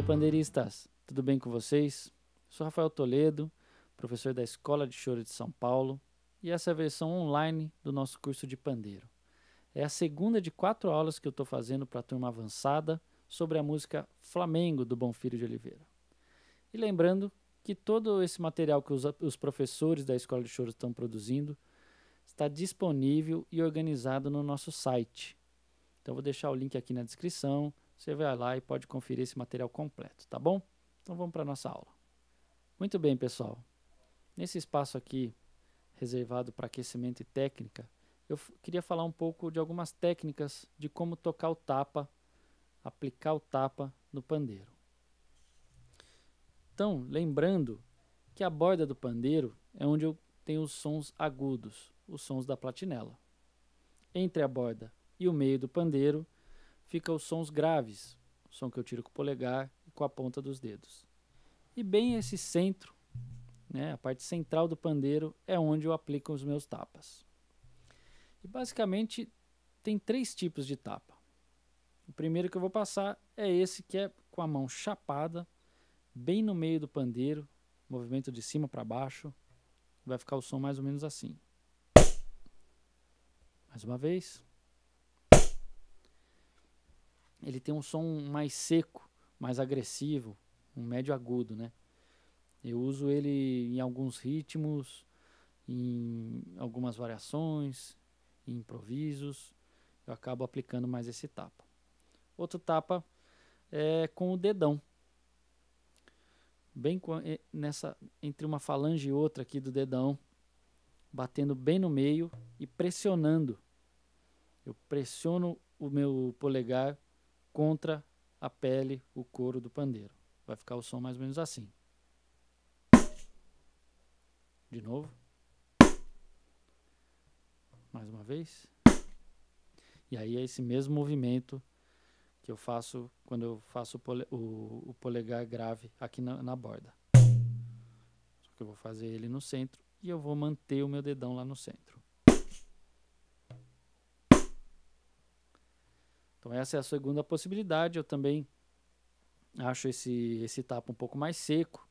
Alô, pandeiristas, tudo bem com vocês? Sou Rafael Toledo, professor da Escola de Choro de São Paulo, e essa é a versão online do nosso curso de pandeiro. É a segunda de 4 aulas que eu estou fazendo para a turma avançada sobre a música Flamengo do Bonfilho de Oliveira. E lembrando que todo esse material que os professores da Escola de Choro estão produzindo está disponível e organizado no nosso site. Então vou deixar o link aqui na descrição, você vai lá e pode conferir esse material completo, tá bom? Então vamos para a nossa aula. Muito bem, pessoal. Nesse espaço aqui, reservado para aquecimento e técnica, eu queria falar um pouco de algumas técnicas de como tocar o tapa, aplicar o tapa no pandeiro. Então, lembrando que a borda do pandeiro é onde eu tenho os sons agudos, os sons da platinela. Entre a borda e o meio do pandeiro ficam os sons graves, o som que eu tiro com o polegar e com a ponta dos dedos. E bem esse centro, a parte central do pandeiro, é onde eu aplico os meus tapas. E basicamente tem 3 tipos de tapa. O primeiro que eu vou passar é esse que é com a mão chapada, bem no meio do pandeiro, movimento de cima para baixo, vai ficar o som mais ou menos assim. Mais uma vez. Ele tem um som mais seco, mais agressivo, um médio agudo, né? Eu uso ele em alguns ritmos, em algumas variações, em improvisos, eu acabo aplicando mais esse tapa. Outro tapa é com o dedão. Bem entre uma falange e outra aqui do dedão, batendo bem no meio e pressionando. Eu pressiono o meu polegar contra a pele, o couro do pandeiro. Vai ficar o som mais ou menos assim. De novo. Mais uma vez. E aí é esse mesmo movimento que eu faço quando eu faço o polegar grave aqui na borda. Só que eu vou fazer ele no centro e eu vou manter o meu dedão lá no centro. Então essa é a segunda possibilidade. Eu também acho esse tapa um pouco mais seco,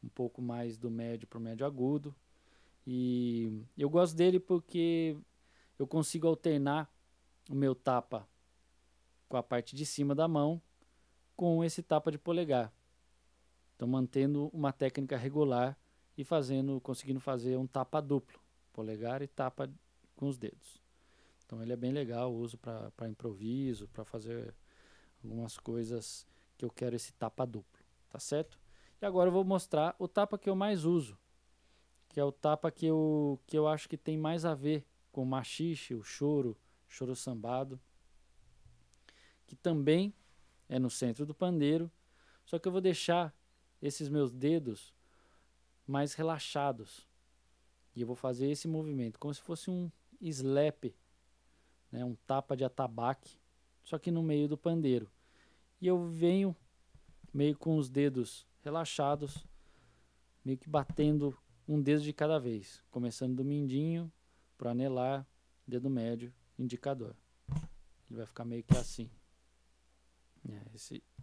um pouco mais do médio para o médio agudo. E eu gosto dele porque eu consigo alternar o meu tapa com a parte de cima da mão com esse tapa de polegar. Então mantendo uma técnica regular e conseguindo fazer um tapa duplo, polegar e tapa com os dedos. Então ele é bem legal, eu uso para improviso, para fazer algumas coisas que eu quero esse tapa duplo, tá certo? E agora eu vou mostrar o tapa que eu mais uso, que é o tapa que eu acho que tem mais a ver com o machixe, o choro sambado, que também é no centro do pandeiro, só que eu vou deixar esses meus dedos mais relaxados. E eu vou fazer esse movimento, como se fosse um slap, um tapa de atabaque, só que no meio do pandeiro. E eu venho meio com os dedos relaxados, meio que batendo um dedo de cada vez, começando do mindinho para o anelar, dedo médio, indicador. Ele vai ficar meio que assim,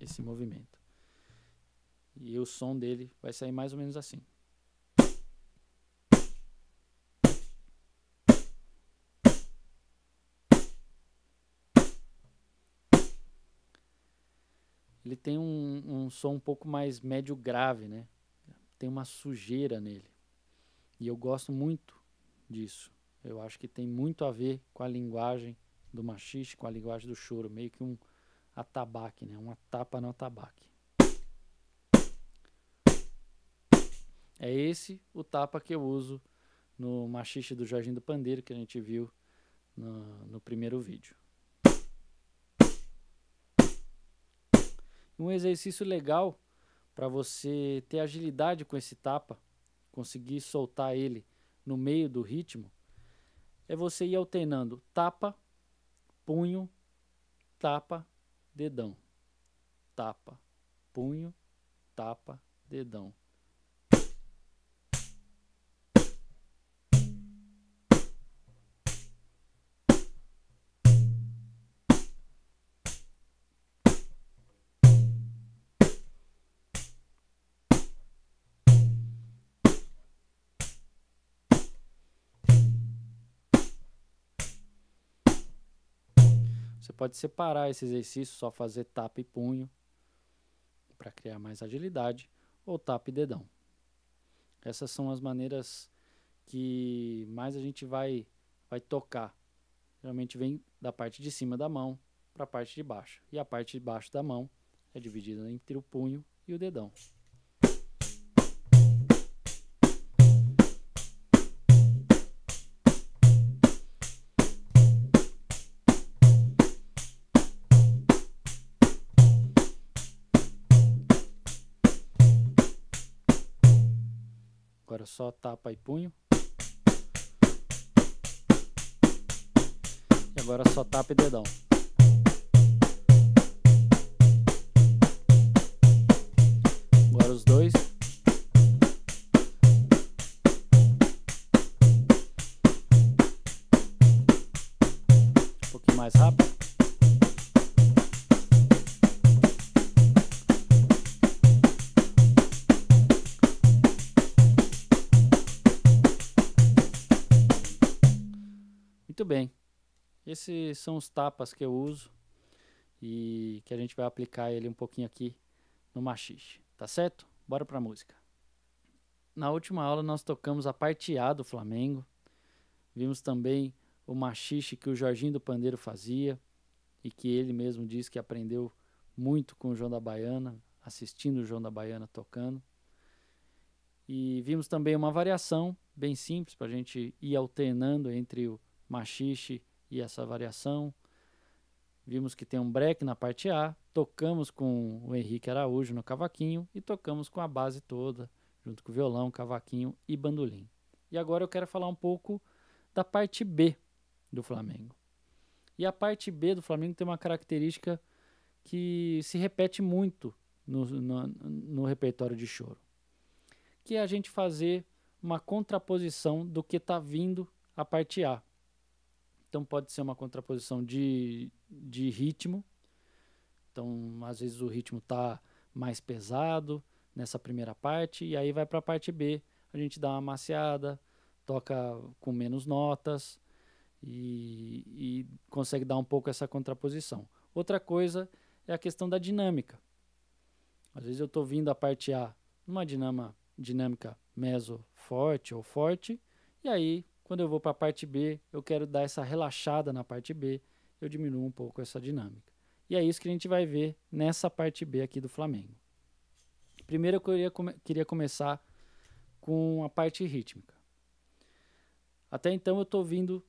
esse movimento. E o som dele vai sair mais ou menos assim. Ele tem um som um pouco mais médio grave, né? Tem uma sujeira nele. E eu gosto muito disso. Eu acho que tem muito a ver com a linguagem do machixe, com a linguagem do choro, meio que um atabaque, né? Uma tapa no atabaque. É esse o tapa que eu uso no machixe do Jorginho do Pandeiro, que a gente viu no primeiro vídeo. Um exercício legal para você ter agilidade com esse tapa, conseguir soltar ele no meio do ritmo, é você ir alternando tapa, punho, tapa, dedão. Tapa, punho, tapa, dedão. Você pode separar esse exercício, só fazer tapa e punho, para criar mais agilidade, ou tapa e dedão. Essas são as maneiras que mais a gente vai tocar. Geralmente vem da parte de cima da mão para a parte de baixo. E a parte de baixo da mão é dividida entre o punho e o dedão. Agora só tapa e punho. E agora só tapa e dedão. Agora os dois. Um pouquinho mais rápido. Muito bem, esses são os tapas que eu uso e que a gente vai aplicar ele um pouquinho aqui no machixe, tá certo? Bora pra música. Na última aula nós tocamos a parte A do Flamengo, vimos também o machixe que o Jorginho do Pandeiro fazia e que ele mesmo disse que aprendeu muito com o João da Baiana, assistindo o João da Baiana tocando. E vimos também uma variação bem simples para a gente ir alternando entre o machixe e essa variação. Vimos que tem um break na parte A, tocamos com o Henrique Araújo no cavaquinho e tocamos com a base toda, junto com o violão, cavaquinho e bandolim. E agora eu quero falar um pouco da parte B do Flamengo. E a parte B do Flamengo tem uma característica que se repete muito no repertório de choro, que é a gente fazer uma contraposição do que está vindo a parte A. Então pode ser uma contraposição de ritmo. Então às vezes o ritmo está mais pesado nessa primeira parte e aí vai para a parte B, a gente dá uma maciada, toca com menos notas e consegue dar um pouco essa contraposição. Outra coisa é a questão da dinâmica. Às vezes eu estou vindo a parte A numa dinâmica meso forte ou forte, e aí quando eu vou para a parte B, eu quero dar essa relaxada na parte B, eu diminuo um pouco essa dinâmica. E é isso que a gente vai ver nessa parte B aqui do Flamengo. Primeiro eu queria começar com a parte rítmica. Até então eu estou vindo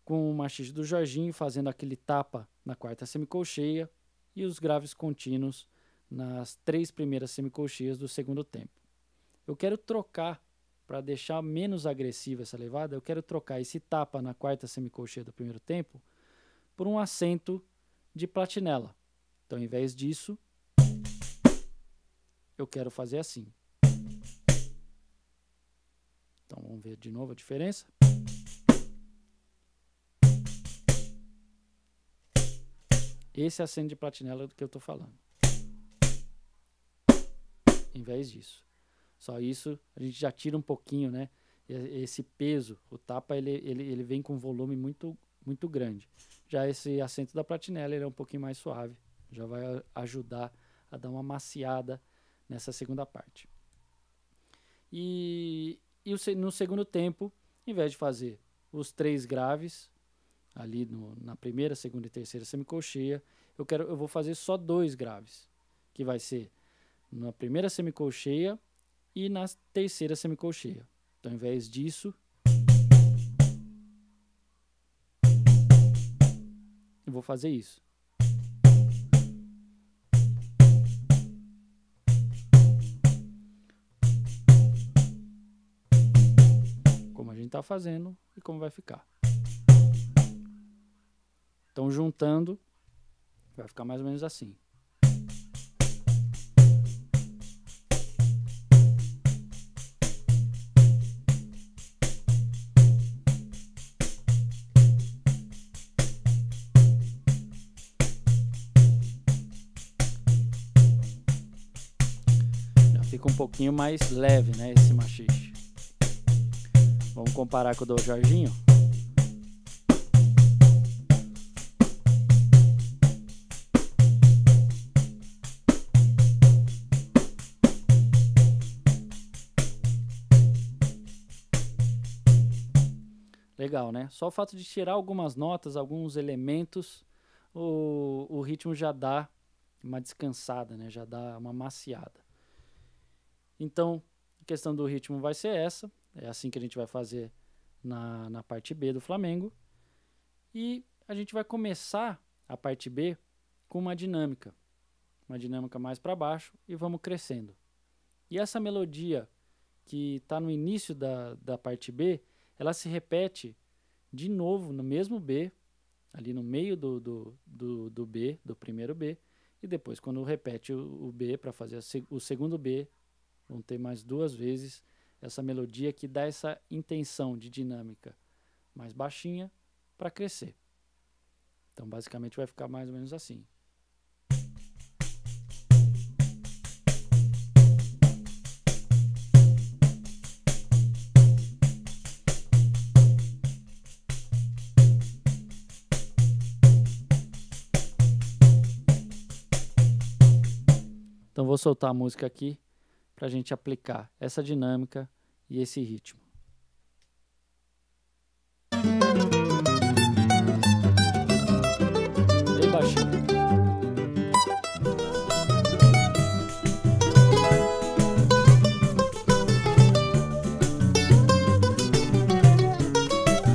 com o machixe do Jorginho, fazendo aquele tapa na quarta semicolcheia e os graves contínuos nas 3 primeiras semicolcheias do segundo tempo. Eu quero trocar, para deixar menos agressiva essa levada, eu quero trocar esse tapa na quarta semicolcheia do primeiro tempo por um acento de platinela. Então, ao invés disso, eu quero fazer assim. Então, vamos ver de novo a diferença. Esse é acento de platinela do que eu estou falando. Em vez disso. Só isso a gente já tira um pouquinho, né? Esse peso, o tapa ele vem com um volume muito grande. Já esse acento da platinela ele é um pouquinho mais suave, já vai ajudar a dar uma maciada nessa segunda parte. E no segundo tempo, em vez de fazer os 3 graves ali na primeira, segunda e terceira semicolcheia, eu vou fazer só 2 graves, que vai ser na primeira semicolcheia e na terceira semicolcheia. Então, ao invés disso, eu vou fazer isso. Como a gente está fazendo e como vai ficar. Então, juntando, vai ficar mais ou menos assim. Fica um pouquinho mais leve, né, esse machixe. Vamos comparar com o do Jorginho. Legal, né? Só o fato de tirar algumas notas, alguns elementos, o ritmo já dá uma descansada, né? Já dá uma maciada. Então, a questão do ritmo vai ser essa. É assim que a gente vai fazer na parte B do Flamengo. E a gente vai começar a parte B com uma dinâmica mais para baixo e vamos crescendo. E essa melodia que está no início da parte B, ela se repete de novo no mesmo B, ali no meio do B, do primeiro B, e depois quando repete o B para fazer o segundo B, vão ter mais 2 vezes essa melodia que dá essa intenção de dinâmica mais baixinha para crescer. Então basicamente vai ficar mais ou menos assim. Então vou soltar a música aqui para a gente aplicar essa dinâmica e esse ritmo. Bem baixinho.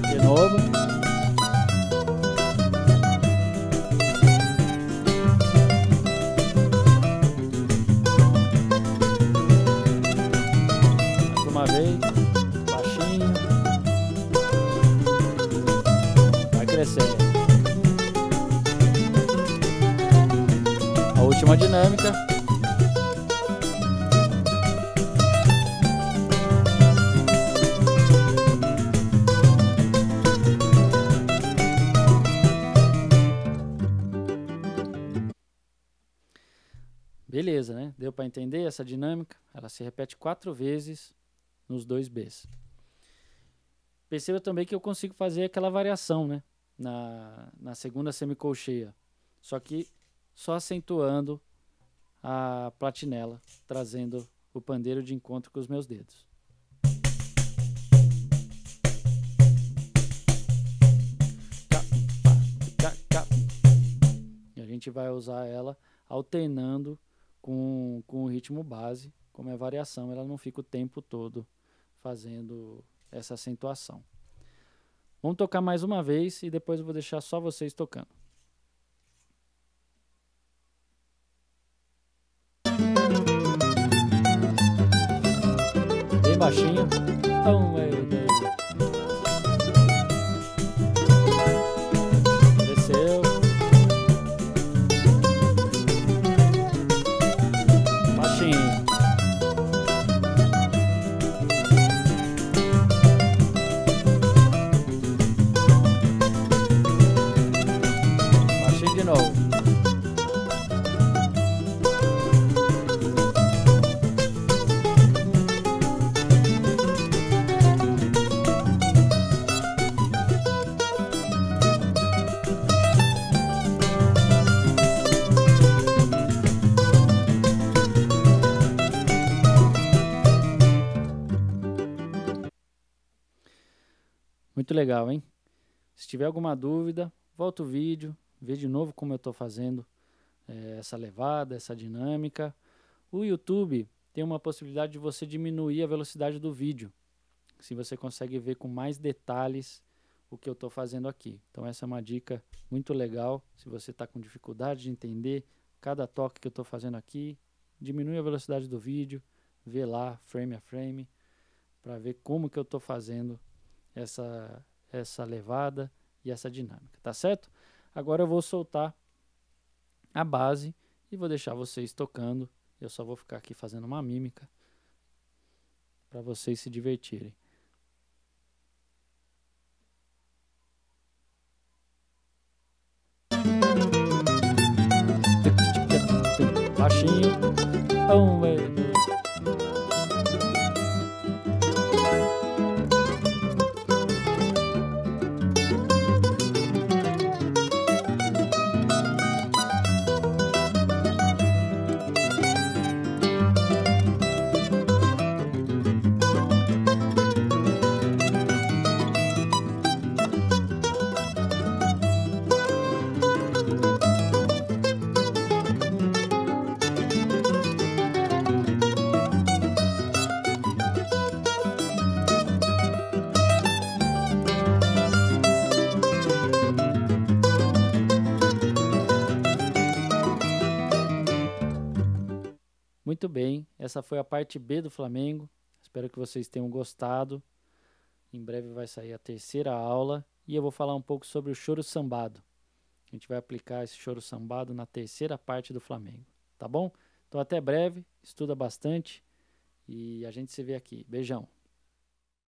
De novo. Uma vez, baixinho, vai crescer. A última dinâmica. Beleza, né? Deu para entender essa dinâmica? Ela se repete 4 vezes nos 2 Bs. Perceba também que eu consigo fazer aquela variação, né? Na segunda semicolcheia. Só que só acentuando a platinela, trazendo o pandeiro de encontro com os meus dedos. E a gente vai usar ela alternando com o ritmo base. Como é variação, ela não fica o tempo todo fazendo essa acentuação. Vamos tocar mais uma vez e depois eu vou deixar só vocês tocando. Bem baixinho. Desceu. Baixinho. De novo. Muito legal, hein? Se tiver alguma dúvida, volta o vídeo. Ver de novo como eu estou fazendo essa levada, essa dinâmica. O YouTube tem uma possibilidade de você diminuir a velocidade do vídeo, se você consegue ver com mais detalhes o que eu estou fazendo aqui. Então essa é uma dica muito legal, se você está com dificuldade de entender cada toque que eu estou fazendo aqui, diminui a velocidade do vídeo, vê lá frame a frame, para ver como que eu estou fazendo essa levada e essa dinâmica, tá certo? Agora eu vou soltar a base e vou deixar vocês tocando. Eu só vou ficar aqui fazendo uma mímica para vocês se divertirem. Baixinho. Muito bem, essa foi a parte B do Flamengo. Espero que vocês tenham gostado. Em breve vai sair a terceira aula e eu vou falar um pouco sobre o choro sambado. A gente vai aplicar esse choro sambado na terceira parte do Flamengo, tá bom? Então até breve, estuda bastante e a gente se vê aqui. Beijão!